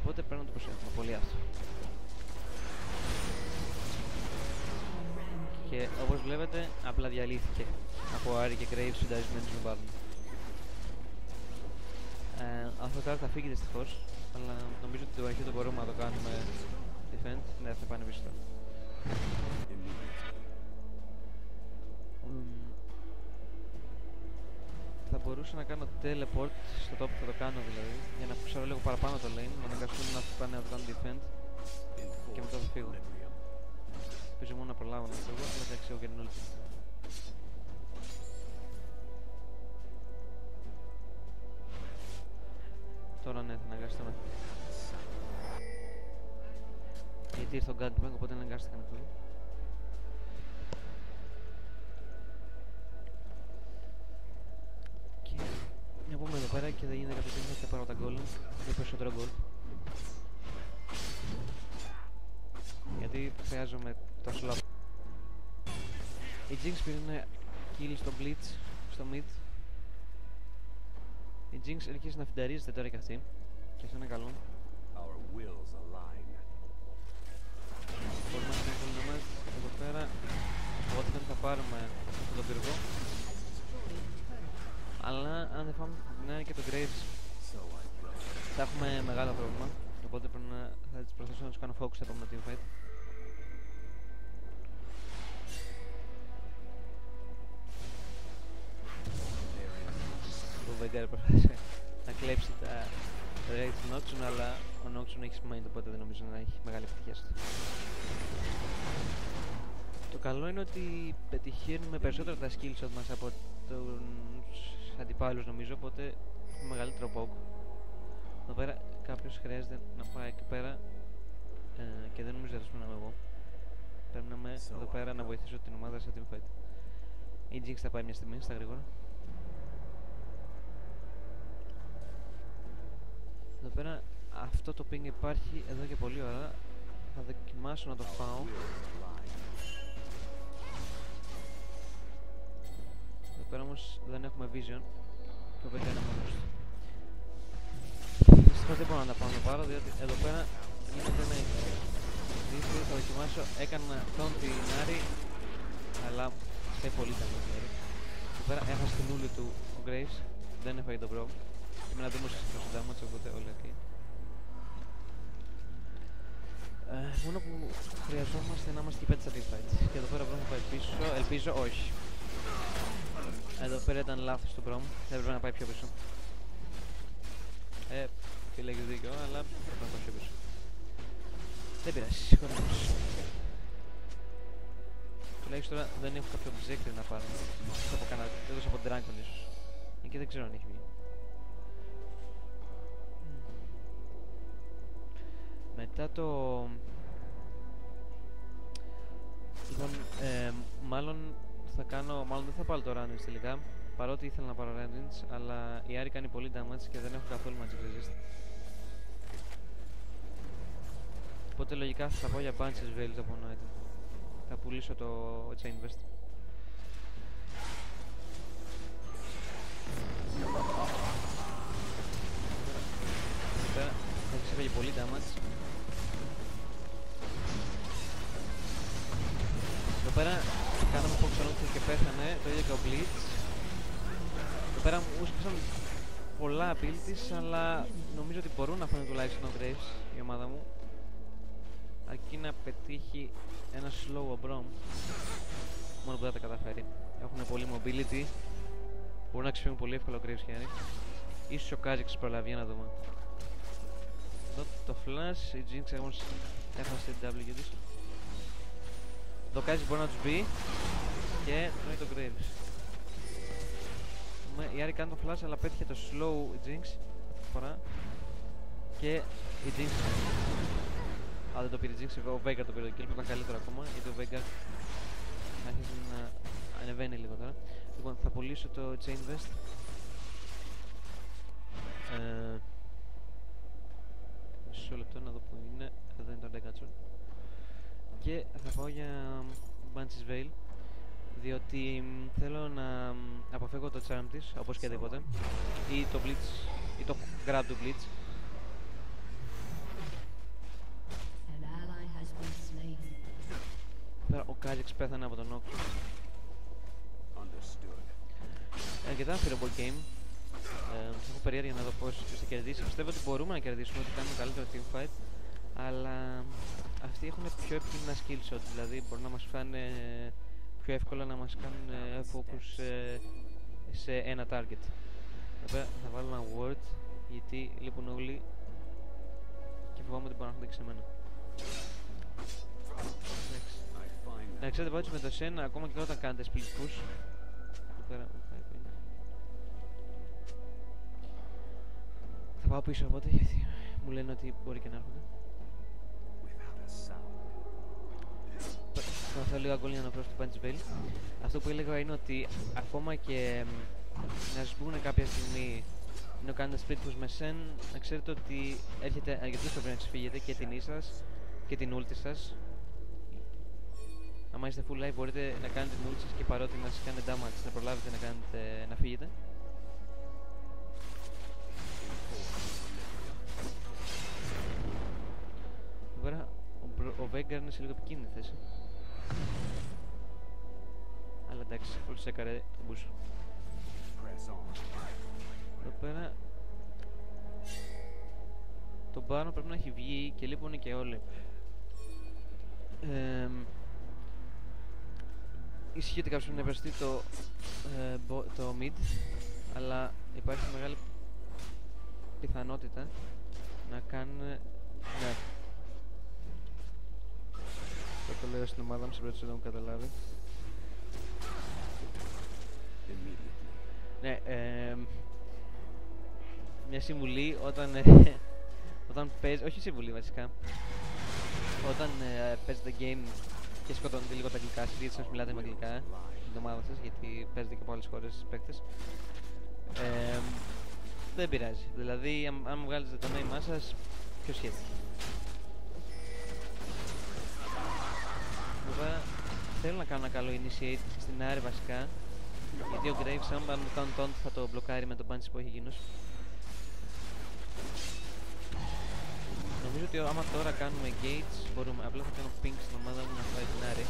[SPEAKER 1] Οπότε πρέπει να το προσέχουμε πολύ αυτό. Και όπως βλέπετε απλά διαλύθηκε από Ari και Graves συνταρισμένους με Baron. Αυτό τώρα θα φύγει δυστυχώς, αλλά νομίζω ότι το αρχείο μπορούμε να το κάνουμε defend. Ναι, θα πάνε πίσω τώρα. Θα μπορούσα να κάνω teleport στο top, θα το κάνω δηλαδή, για να πουσάρω λίγο παραπάνω το lane, να αναγκαστούν να πάνε να το κάνουν defend και μετά θα φύγω. Ελπίζω μόνο να προλάβω να φύγω, αλλά εντάξει έχω και την ulti. Τώρα ναι, θα αναγκαστούμε. Γιατί ήρθε ο Gangplank, οπότε αναγκάστηκα να φύγω. Και να πούμε εδώ πέρα και δεν γίνεται κάποιο τέτοιο, θα πάρω τα golem για περισσότερο gold. Γιατί χρειάζομαι το slot. Η Jinx πήρε ένα kill στο blitz, στο mid. Η Jinx αρχίζει να φινταρίζεται τώρα κι αυτή. Και αυτό είναι καλό. Μπορούμε να κάνουμε μας εδώ πέρα. Εγώ θα πάρουμε αυτό το πύργο. Αλλά αν δεν φάμε ναι, και το Graves θα έχουμε μεγάλο πρόβλημα. Οπότε πρέπει να θα προσπαθήσω να τους κάνω focus στο επόμενο teamfight. Ο Veigar προσπάθησε να κλέψει τα raids του Noxon, αλλά ο Noxon έχει smite, οπότε δεν νομίζω να έχει μεγάλη επιτυχία στο. Το καλό είναι ότι πετυχαίνουμε περισσότερα τα skill shot μας από τους αντιπάλους νομίζω, οπότε έχουμε μεγαλύτερο poke. Εδώ πέρα κάποιος χρειάζεται να πάει εκεί πέρα και δεν νομίζω ότι θα είμαι εγώ. Πρέπει να είμαι εδώ πέρα να βοηθήσω την ομάδα σε teamfight. Η Jinx θα πάει μια στιγμή στα γρήγορα. Εδώ πέρα αυτό το ping υπάρχει εδώ και πολύ ώρα. Θα δοκιμάσω να το φάω. Εδώ πέρα όμως δεν έχουμε vision και ο Vega είναι μόνος του. Δυστυχώς δεν μπορώ να τα πάω να πάρω, διότι εδώ πέρα γίνεται ένα δύσκολο. Θα δοκιμάσω, έκανα τον την Άρη, αλλά φταίει πολύ καλή η Άρη. Εδώ πέρα έχασε την ούλη του ο Graves, δεν έφαγε τον Brom. Είμαι να δούμε στο damage, οπότε όλοι εκεί. Μόνο που χρειαζόμαστε να είμαστε και 5 στα teamfight. Και εδώ πέρα πρέπει να πάει πίσω, ελπίζω όχι. Εδώ πέρα ήταν λάθος του Brom, θα έπρεπε να πάει πιο πίσω. Και λέγεις δίκιο, αλλά πρέπει να πάει πιο πίσω. Δεν πειράζει, χωρίζεις. Τουλάχιστον τώρα δεν έχω κάποιο objective να πάρω. Εκτός από Dragon ίσως. Εκεί δεν ξέρω αν έχει βγει. Μετά το... Λοιπόν, μάλλον δεν θα πάρω το Randins τελικά. Παρότι ήθελα να πάρω Randins, αλλά η Άρη κάνει πολύ damage και δεν έχω καθόλου magic resist. Οπότε λογικά θα πάω για Banshee's Veil το επόμενο item. Θα πουλήσω το Chain Vest. Τώρα θα ξέφαγε πολύ damage. Εδώ πέρα κάναμε Fox Along και πέθανε, το ίδιο και ο Blitz. Εδώ πέρα μου σκίσαν πολλά abilities, αλλά νομίζω ότι μπορούν να φάνε τουλάχιστον ο Graves η ομάδα μου. Αρκεί να πετύχει ένα slow Brom, μόνο που δεν τα καταφέρει. Έχουν πολύ mobility, μπορούν να ξεφύγουν πολύ εύκολα ο Graves χέρι. Ίσως ο Kha'Zix προλαβεί, για να δούμε. Εδώ το flash, η Jinx έχασε την W της. Το Kha'Zix μπορεί να τους μπει και τρώει το Graves. Η Άρη κάνει το flash, αλλά πέτυχε το slow η Jinx αυτή τη φορά. Και η Jinx... δεν το πήρε η Jinx, ο Veigar το πήρε το kill που ήταν καλύτερο ακόμα, γιατί ο Veigar άρχισε να ανεβαίνει λίγο τώρα. Λοιπόν, θα πουλήσω το Chain Vest. Μισό λεπτό να δω που είναι, εδώ είναι το Legatron. Και θα πάω για Banshee's Veil, διότι θέλω να αποφεύγω το charm της, όπως και τίποτε, ή το Blitz, ή το grab του Blitz. Ο Kha'Zix πέθανε από τον Nox. Αρκετά unfavorable game. Έχω περιέργεια να δω πώς θα κερδίσει. Πιστεύω ότι μπορούμε να κερδίσουμε, ότι κάνουμε καλύτερο teamfight, αλλά αυτοί έχουν πιο επικίνδυνα skill shot, δηλαδή μπορούν να μας φάνε πιο εύκολα, να μας κάνουν focus σε ένα target. Βέβαια θα βάλω ένα word, γιατί λείπουν όλοι και φοβάμαι ότι μπορούν να έχουν σε μένα. Να ξέρετε πάντως με το Shen, ακόμα και όταν κάνετε split push. Εδώ πέρα, θα πάω πίσω οπότε, γιατί μου λένε ότι μπορεί και να έρχονται. Θα θέλω λίγο αγκόλια να βρω στο Banshee's Veil. Αυτό που έλεγα είναι ότι ακόμα και να σμπούν κάποια στιγμή ενώ κάνετε split push με Shen, να ξέρετε ότι έρχεται αρκετούς πρέπει να ξεφύγετε και την E σας και την ulti σας. Αν είστε full life μπορείτε να κάνετε την ulti σας και παρότι να σας κάνει damage να προλάβετε να φύγετε. Βέβαια ο Veigar είναι σε λίγο επικίνδυνη θέση. Αλλά εντάξει, όλους έκαρε τον boost. Εδώ πέρα το Baron πρέπει να έχει βγει και λείπουν και όλοι. Ισχύει ότι κάποιος πρέπει να επηρεαστεί το mid, αλλά υπάρχει μεγάλη πιθανότητα να κάνουν... Ναι. το λέω στην ομάδα μου, σε περίπτωση να μου καταλάβει. Ναι, μια συμβουλή όταν παίζει, όχι συμβουλή βασικά, όταν παίζετε game και σκοτώνετε λίγο τα αγγλικά σας, γιατί σας μιλάτε με αγγλικά στην ομάδα σας, γιατί παίζετε και από άλλες χώρες παίκτες, δεν πειράζει. Δηλαδή, αν μου βγάλετε το νόημά σας, ποιο σχέθηκε. Βέβαια, θέλω να κάνω ένα καλό initiate στην Άρη βασικά, γιατί ο Graves, αν μου κάνουν taunt, θα το μπλοκάρει με τον punch που έχει γίνος. Νομίζω ότι άμα τώρα κάνουμε gates, μπορούμε. Απλά θα κάνω ping στην ομάδα μου να φάει την Άρη.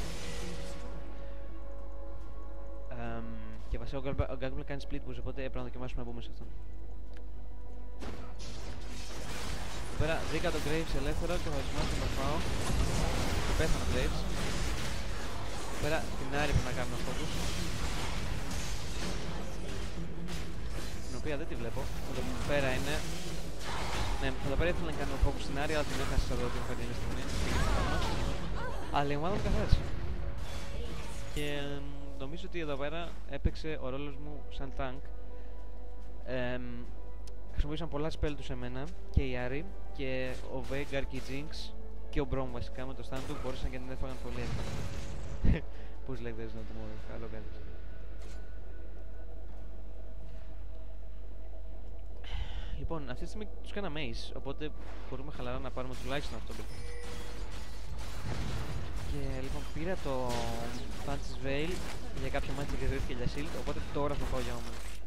[SPEAKER 1] Και βασικά ο Gagble κάνει split push, οπότε πρέπει να δοκιμάσουμε να μπούμε σε αυτό. Εδώ πέρα βρήκα τον Graves ελεύθερο και θα δοκιμάσω να το φάω. Και πέθανε ο Graves. Εδώ πέρα την Άρη πρέπει να κάνουμε focus, την οποία δεν τη βλέπω. Εδώ πέρα είναι. Ναι, εδώ πέρα ήθελα να κάνω focus στην Άρη, αλλά την έχασα εδώ την φαντίνη στιγμή. Αλλά η ομάδα μου καθάρισε. Και νομίζω ότι εδώ πέρα έπαιξε ο ρόλος μου σαν tank. Χρησιμοποίησαν πολλά spell τους εμένα και η Άρη και ο Veigar και η Jinx και ο Braum βασικά με το stand του μπόρεσαν και την έφαγαν πολύ εύκολα. Push like there's no tomorrow. Καλό κάνεις. Λοιπόν, αυτή τη στιγμή τους κάνα maze, οπότε μπορούμε χαλαρά να πάρουμε τουλάχιστον αυτό το build. Και λοιπόν πήρα το Punch's Veil για κάποιο match και για shield, οπότε τώρα θα πάω για moment.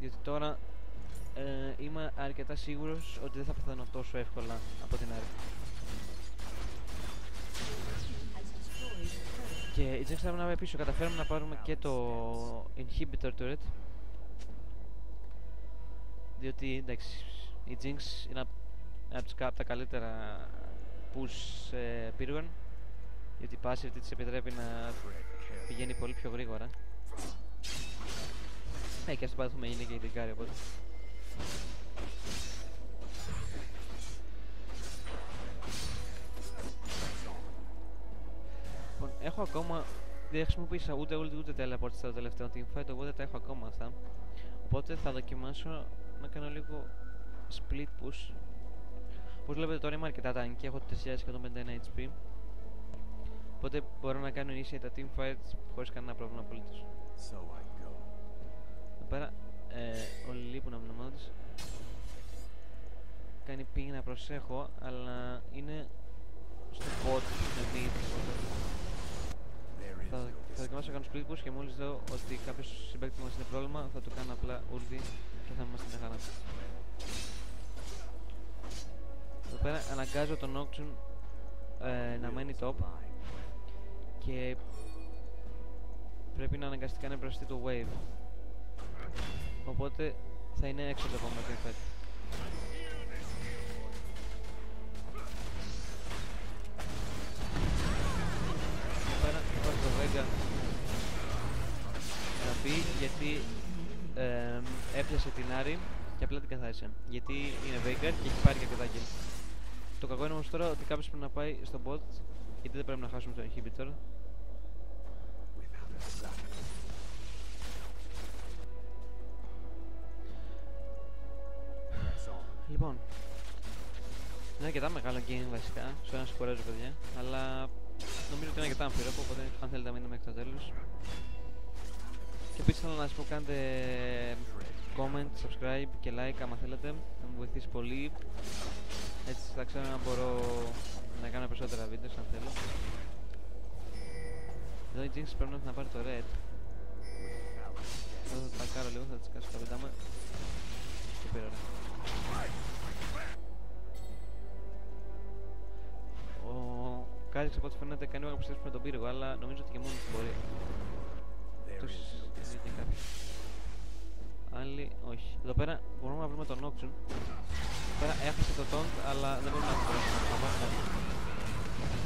[SPEAKER 1] Διότι τώρα είμαι αρκετά σίγουρος ότι δεν θα πεθάνω τόσο εύκολα από την Άρη. Και η Jinx θα έμεινε πίσω, καταφέραμε να πάρουμε και το Inhibitor Turret. Διότι εντάξει, η Jinx είναι από τα καλύτερα push πύργων, γιατί η passive της επιτρέπει να πηγαίνει πολύ πιο γρήγορα. Και ας το πάθουμε είναι και η τρικάρη, οπότε λοιπόν, έχω ακόμα, δεν χρησιμοποίησα ούτε ulti ούτε teleport στο τελευταίο teamfight, οπότε τα έχω ακόμα αυτά. Οπότε θα δοκιμάσω να κάνω λίγο split push. Όπως βλέπετε τώρα είμαι αρκετά tanky και έχω 4151 HP, οπότε μπορώ να κάνω initiate τα teamfights χωρίς κανένα πρόβλημα απολύτως. Εδώ πέρα όλοι λείπουν από την ομάδα της. Κάνει ping να προσέχω, αλλά είναι στο bot με mid. Θα δοκιμάσω να κάνω split push και μόλις δω ότι κάποιος συμπαίκτης μας είναι πρόβλημα, θα του κάνω απλά ulti και θα είμαστε μια χαρά. Εδώ πέρα αναγκάζω τον Nocturne να μένει top και πρέπει να αναγκαστικά να εμπραστεί το wave, οπότε θα είναι έξω το επόμενο teamfight. Εδώ πέρα θα πάρει το Veigar να μπει, γιατί έπιασε την Άρη και απλά την καθάρισε. Γιατί είναι Veigar και έχει πάρει και αρκετά kill. Το κακό είναι όμως τώρα ότι κάποιος πρέπει να πάει στο bot, γιατί δεν πρέπει να χάσουμε το inhibitor. Λοιπόν, είναι αρκετά μεγάλο game βασικά, σου ένα συγχωρέζω παιδιά, αλλά νομίζω ότι είναι αρκετά αμφίροπο, οπότε αν θέλετε να μείνετε μέχρι το τέλος. Και επίσης θέλω να σας πω κάντε comment, subscribe και like άμα θέλετε, θα μου βοηθήσει πολύ. Έτσι θα ξέρω αν μπορώ να κάνω περισσότερα βίντεο αν θέλω. Εδώ η Jinx πρέπει να πάρει το red. Εδώ θα τα κάνω λίγο, θα τις κάσω τα πεντάμα. Και πέρα ρε. Ο Kha'Zix από ό,τι φαίνεται κάνει όλα που με τον πύργο, αλλά νομίζω ότι και μόνος του μπορεί. Τους είναι και κάποιοι. Άλλοι όχι. Εδώ πέρα μπορούμε να βρούμε τον Nocturne. Εδώ πέρα έχασε το taunt, αλλά δεν μπορούμε να το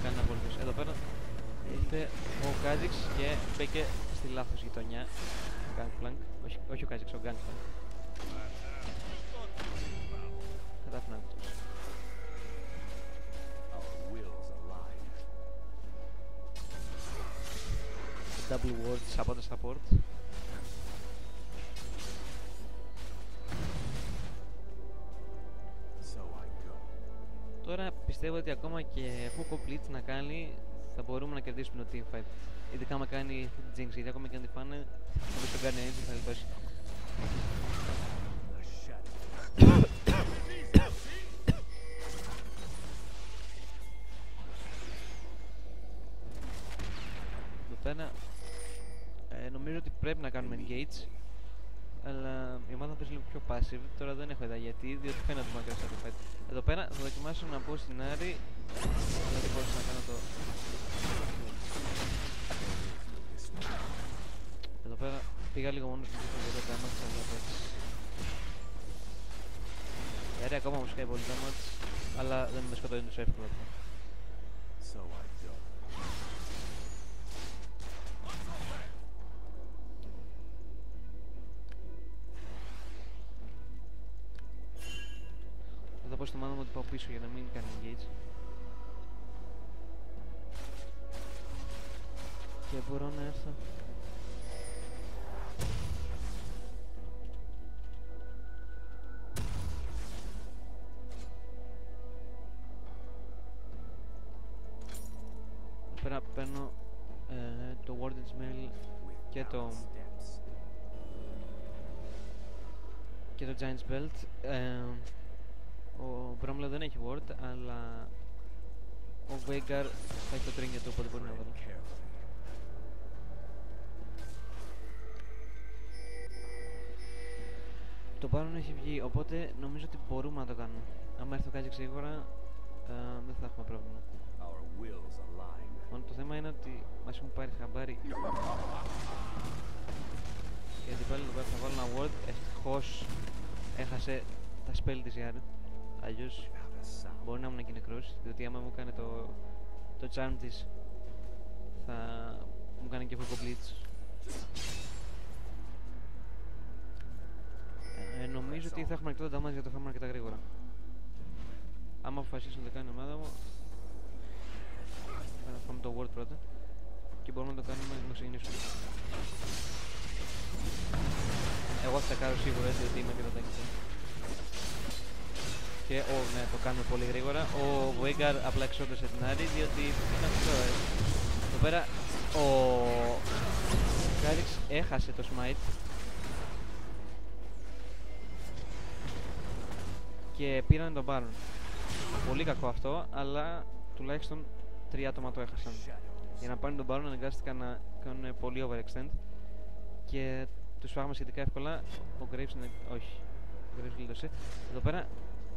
[SPEAKER 1] κάνει να απολύτως. Εδώ πέρα ήρθε ο Kha'Zix και μπήκε στη λάθος γειτονιά. Gangplank. Όχι ο Kha'Zix, ο Gangplank. Κατάφερε να τους. double wards από τα support. Τώρα πιστεύω ότι ακόμα και Fuko Blitz να κάνει θα μπορούμε να κερδίσουμε το teamfight. Ειδικά άμα κάνει Jinx, γιατί ακόμα και αν τη φάνε νομίζω τον κάνει έτσι θα λιπάσει. Εδώ πέρα νομίζω ότι πρέπει να κάνουμε engage, αλλά η ομάδα παίζει λίγο πιο passive. Τώρα δεν έχω ιδέα γιατί, διότι φαίνεται ότι μακριά το fight. Εδώ πέρα θα δοκιμάσω να μπω στην Άρη, αλλά δεν μπορούσα να κάνω το... Εδώ πέρα πήγα λίγο μόνος μου και δεν το damage, αλλά παίξει. Η Άρη ακόμα όμως κάνει πολύ damage, αλλά δεν με σκοτώνει τόσο εύκολα. Θα πω στην ομάδα μου ότι πάω πίσω για να μην κάνει engage. Και μπορώ να έρθω. Εδώ πέρα παίρνω το Warden's Mail και το Giant's Belt. Ο Bromley δεν έχει ward, αλλά ο Veigar θα έχει το trinket του, οπότε μπορεί να βάλει. Το Baron έχει βγει, οπότε νομίζω ότι μπορούμε να το κάνουμε. Αν έρθει ο Kha'Zix γρήγορα, δεν θα έχουμε πρόβλημα. Μόνο το θέμα είναι ότι μας έχουν πάρει χαμπάρι. Γιατί πάλι εδώ πέρα θα βάλω ένα ward, ευτυχώς έχασε τα spell της Yara. Αλλιώς μπορεί να ήμουν και νεκρός, διότι άμα μου κάνει το charm της θα μου κάνει και Fuko Blitz. Νομίζω ότι θα έχουμε αρκετό damage για το φάμε αρκετά γρήγορα. Άμα αποφασίσω να το κάνει η ομάδα μου, θα φάμε το ward πρώτα και μπορούμε να το κάνουμε να ξεκινήσουμε. Εγώ θα τα κάνω σίγουρα, διότι είμαι και το tank. Και ναι, το κάνουμε πολύ γρήγορα. Ο Veigar απλά εξόντωσε την Άρη, διότι ήταν τώρα. Εδώ πέρα ο Kha'Zix έχασε το smite και πήραν τον Baron. Πολύ κακό αυτό, αλλά τουλάχιστον 3 άτομα το έχασαν. Για να πάρουν τον Baron αναγκάστηκαν να κάνουν πολύ overextend και τους φάγαμε σχετικά εύκολα. Ο Graves είναι... όχι, ο Graves γλίτωσε. Εδώ πέρα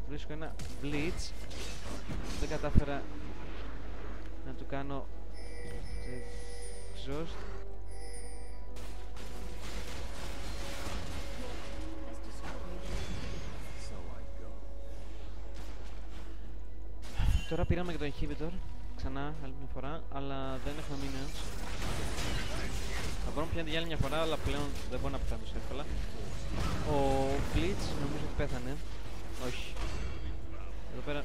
[SPEAKER 1] βρίσκω ένα Blitz. Δεν κατάφερα να του κάνω exhaust. Τώρα πήραμε και το inhibitor ξανά άλλη μια φορά, αλλά δεν έχουμε minions. Θα μπορούμε πια για άλλη μια φορά, αλλά πλέον δεν μπορώ να πεθάνω τόσο εύκολα. Ο Blitz νομίζω ότι πέθανε. Όχι. Εδώ πέρα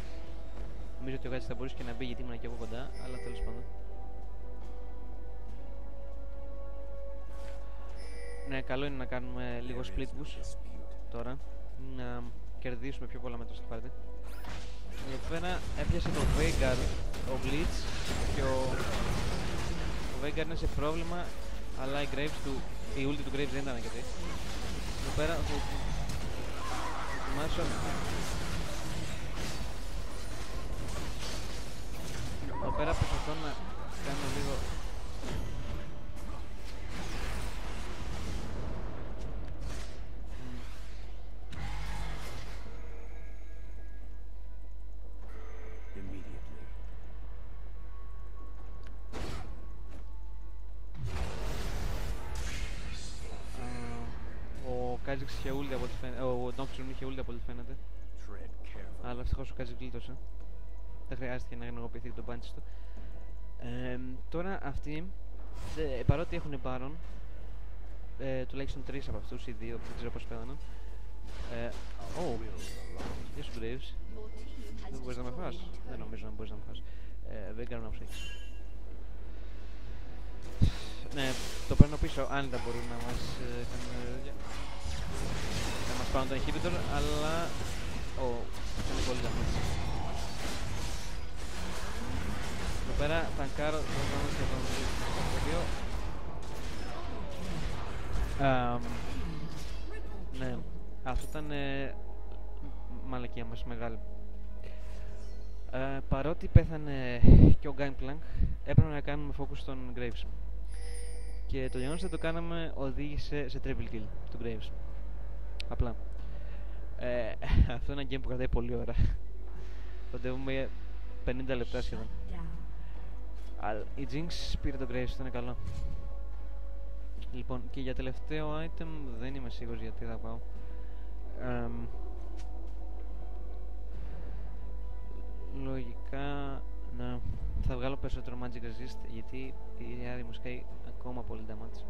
[SPEAKER 1] νομίζω ότι ο Kha'Zix θα μπορούσε και να μπει γιατί ήμουν και εγώ κοντά, αλλά τέλος πάντων. Ναι, καλό είναι να κάνουμε λίγο split push τώρα, να κερδίσουμε πιο πολλά μέτρα στο χάρτη. Εδώ πέρα έπιασε το Veigar ο Blitz και ο Veigar είναι σε πρόβλημα, αλλά η ulti του Graves δεν ήταν αρκετή. Εδώ πέρα θα δοκιμάσω. Εδώ πέρα προσπαθώ να κάνω λίγο... Ο Kha'Zix είχε ούλτι από ό,τι φαίνεται, ο Nocturne είχε ούλτι από ό,τι φαίνεται. Αλλά ευτυχώς ο Kha'Zix γλίτωσε. Δεν χρειάστηκε να ενεργοποιηθεί το punch του. Τώρα αυτοί, παρότι έχουν Baron, τουλάχιστον 3 από αυτούς ή 2, δεν ξέρω πώς πέθαναν. Γεια σου Graves. Δεν μπορείς να με φας? Δεν νομίζω να μπορείς να με φας. Veigar να μου έχεις. Ναι, πίσω άνετα μπορούν να μας κάνουν να μας πάρουν το inhibitor, αλλά αυτό είναι πολύ damage. Εδώ πέρα τανκάρω το damage και τον δύο. Ναι, αυτό ήταν μαλακία μας μεγάλη. Παρότι πέθανε και ο Gangplank, έπρεπε να κάνουμε focus στον Graves. Και το γεγονός ότι το κάναμε οδήγησε σε triple kill του Graves. Απλά. Αυτό είναι ένα game που κρατάει πολλή ώρα. Κοντεύουμε 50 λεπτά σχεδόν. Αλλά η Jinx πήρε το Graves, αυτό είναι καλό. Λοιπόν, και για τελευταίο item δεν είμαι σίγουρος γιατί θα πάω. Λογικά να θα βγάλω περισσότερο magic resist γιατί η Άρη μου σκάει ακόμα πολύ damage.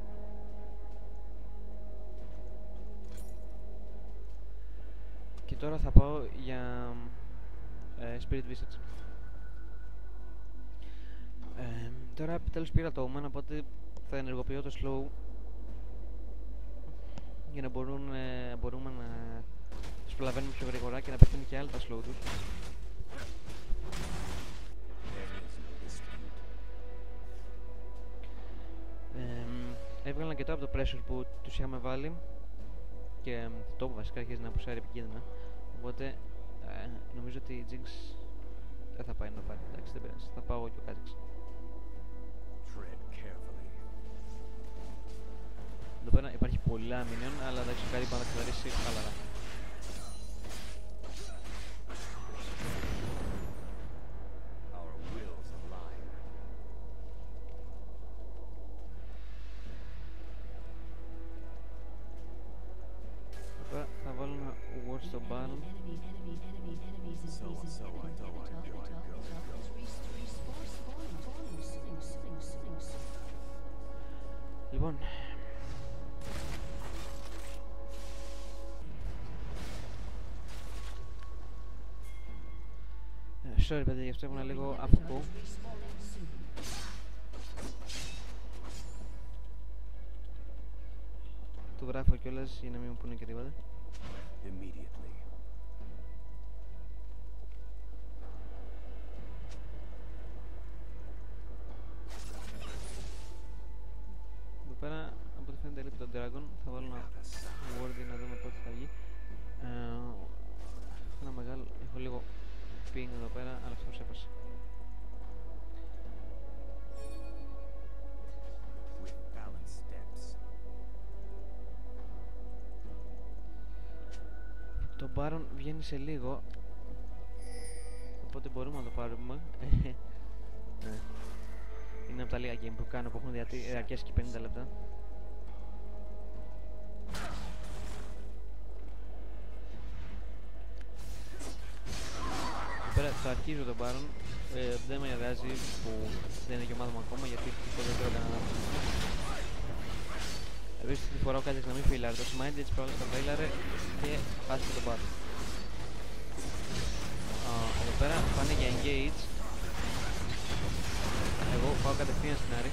[SPEAKER 1] Και τώρα θα πάω για Spirit Visage. Τώρα επιτέλους πήρα το Omen, οπότε θα ενεργοποιώ το slow για να μπορούμε να τους προλαβαίνουμε πιο γρήγορα και να πετύχουν και άλλα τα slow τους. Έβγαλαν και τώρα από το pressure που τους είχαμε βάλει και το βασικά αρχίζει να αποσάρει επικίνδυνα, οπότε νομίζω ότι η Jinx δεν θα πάει να το πάρει. Εντάξει, δεν πειράζει, θα πάω εγώ και ο Kha'Zix. Εδώ πέρα υπάρχει πολλά minion, αλλά εντάξει, κάτι πάνω να καθαρίσει χαλαρά. Τώρα θα βάλω ένα ward στο Baron. Λοιπόν, sorry παιδιά, γι' αυτό ήμουν λίγο αφουκό. Το γράφω κιόλας για να μην μου πούνε και τίποτα. Εδώ πέρα, από ό,τι φαίνεται λείπει τον Dragon. Θα βάλω ένα word να δούμε πότε θα βγει. Ένα μεγάλο, έχω λίγο ping εδώ πέρα, αλλά αυτός έπασε. Το Baron βγαίνει σε λίγο, οπότε μπορούμε να το πάρουμε. Ναι. Είναι από τα λίγα game που κάνω που έχουν διαρκέσει και 50 λεπτά. Πέρα το αρχίζω τον Baron, δεν με νοιάζει που δεν είναι και ομάδα μου ακόμα γιατί δεν τρώω κανένα λάθος. Επίσης τη φορά ο Kha'Zix να μην φύλαρε το smite, έτσι probably θα φύλαρε και χάθηκε τον Baron. Εδώ πέρα πάνε για engage. Εγώ πάω κατευθείαν στην Άρη.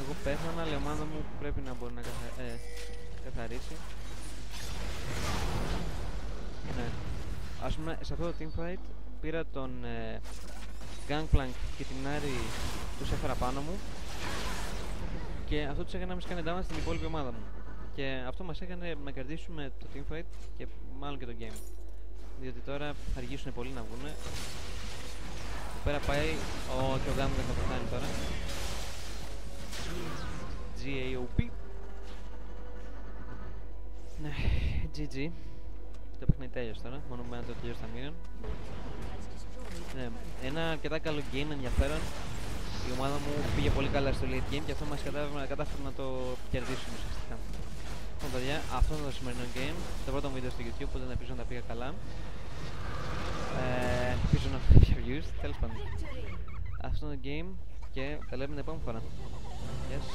[SPEAKER 1] Εγώ πέθανα, αλλά η ομάδα μου πρέπει να μπορεί να καθαρίσει. Ναι. Ας πούμε, σε αυτό το teamfight πήρα τον Gangplank και την Άρη, τους έφερα πάνω μου και αυτό τους έκανε να μην κάνει damage στην υπόλοιπη ομάδα μου. Και αυτό μας έκανε να κερδίσουμε το teamfight και μάλλον και το game. Διότι τώρα θα αργήσουν πολύ να βγουνε. Εδώ πέρα πάει και ο Gangplank θα πεθάνει τώρα. GAOP. Ναι, GG. Το παιχνίδι τέλειωσε τώρα, μόνο με να το τελειώσει τα minion. Ναι, ένα αρκετά καλό game, ενδιαφέρον. Η ομάδα μου πήγε πολύ καλά στο late game και αυτό μας κατάφερε να το κερδίσουμε ουσιαστικά. Λοιπόν παιδιά, αυτό ήταν το σημερινό game, το πρώτο βίντεο στο YouTube, οπότε ελπίζω να τα πήγα καλά. Ελπίζω να έχω κάποια views, τέλος πάντων. Αυτό είναι το game και τα λέμε την επόμενη φορά. Yes.